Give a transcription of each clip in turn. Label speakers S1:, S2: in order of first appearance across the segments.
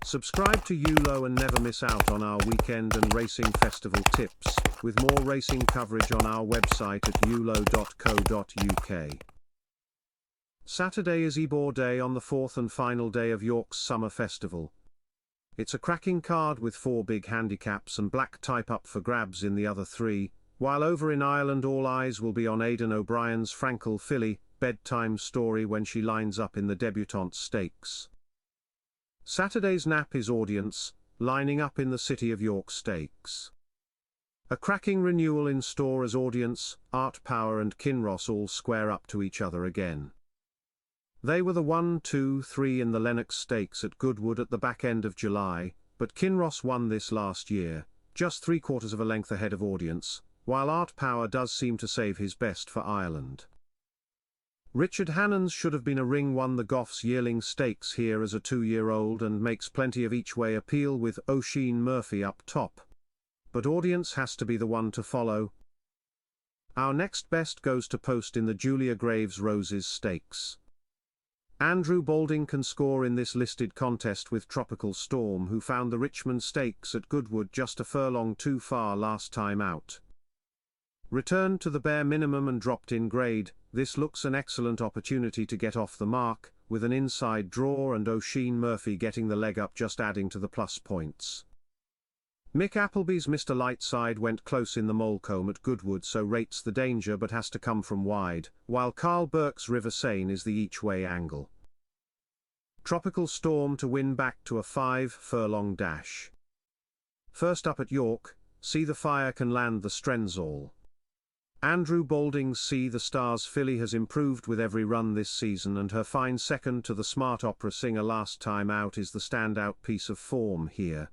S1: Subscribe to ULO and never miss out on our weekend and racing festival tips, with more racing coverage on our website at ulo.co.uk. Saturday is Ebor Day on the fourth and final day of York's Summer Festival. It's a cracking card with 4 big handicaps and black type up for grabs in the other 3, while over in Ireland all eyes will be on Aidan O'Brien's Frankel filly bedtime story when she lines up in the debutante stakes. Saturday's nap is Audience, lining up in the City of York Stakes. A cracking renewal in store as Audience, Art Power and Kinross all square up to each other again. They were the 1, 2, 3 in the Lennox Stakes at Goodwood at the back end of July, but Kinross won this last year, just 3/4 of a length ahead of Audience, while Art Power does seem to save his best for Ireland. Richard Hannon's Should Have Been a Ring won the Goffs Yearling Stakes here as a 2-year-old and makes plenty of each-way appeal with Oisin Murphy up top. But Audience has to be the one to follow. Our next best goes to post in the Julia Graves Roses Stakes. Andrew Balding can score in this listed contest with Tropical Storm, who found the Richmond Stakes at Goodwood just a furlong too far last time out. Returned to the bare minimum and dropped in grade, this looks an excellent opportunity to get off the mark, with an inside draw and Oisin Murphy getting the leg up just adding to the plus points. Mick Appleby's Mr. Lightside went close in the Molecombe at Goodwood, so rates the danger but has to come from wide, while Carl Burke's River Seine is the each-way angle. Tropical Storm to win back to a 5-furlong dash. First up at York, See the Fire can land the Strenzall. Andrew Balding's See the Stars filly has improved with every run this season, and her fine second to the Smart Opera Singer last time out is the standout piece of form here.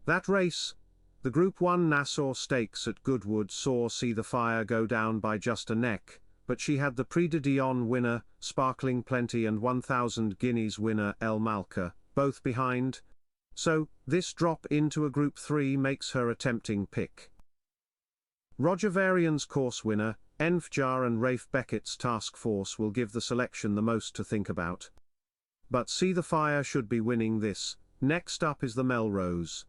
S1: That race, the Group 1 Nassau Stakes at Goodwood, saw See the Fire go down by just a neck, but she had the Prix de Dion winner, Sparkling Plenty, and 1,000 guineas winner, El Malka, both behind. So, this drop into a Group 3 makes her a tempting pick. Roger Varian's course winner, Enfjar, and Rafe Beckett's Task Force will give the selection the most to think about. But See the Fire should be winning this. Next up is the Melrose.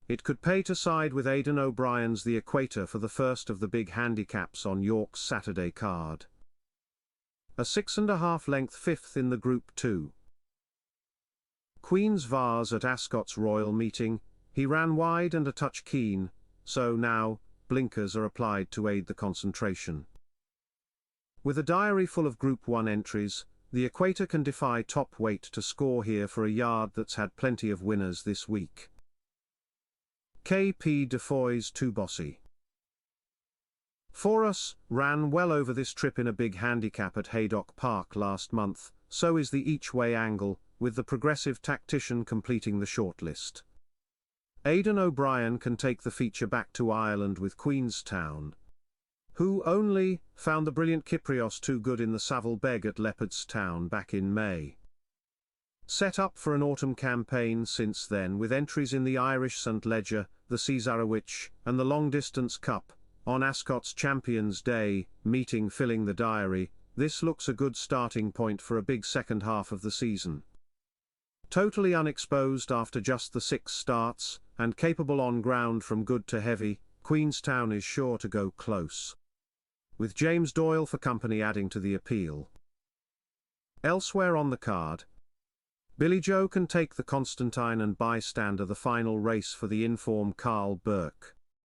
S1: It could pay to side with Aidan O'Brien's The Equator for the first of the big handicaps on York's Saturday card. A 6.5 length 5th in the Group 2. Queen's Vase at Ascot's Royal Meeting, he ran wide and a touch keen, so now, blinkers are applied to aid the concentration. With a diary full of Group 1 entries, the Equator can defy top weight to score here for a yard that's had plenty of winners this week. KP Defoy's Too Bossy. For Us ran well over this trip in a big handicap at Haydock Park last month, so is the each-way angle, with the Progressive Tactician completing the shortlist. Aidan O'Brien can take the feature back to Ireland with Queenstown, who only found the brilliant Kyprios too good in the Savile Beg at Leopardstown back in May. Set up for an autumn campaign since then, with entries in the Irish St. Leger, the Cesarewitch, and the Long Distance Cup, on Ascot's Champions Day meeting filling the diary, this looks a good starting point for a big second half of the season. Totally unexposed after just the 6 starts, and capable on ground from good to heavy, Queenstown is sure to go close, with James Doyle for company adding to the appeal. Elsewhere on the card, Billy Joe can take the Constantine and Bystander the final race for the in-form Carl Burke.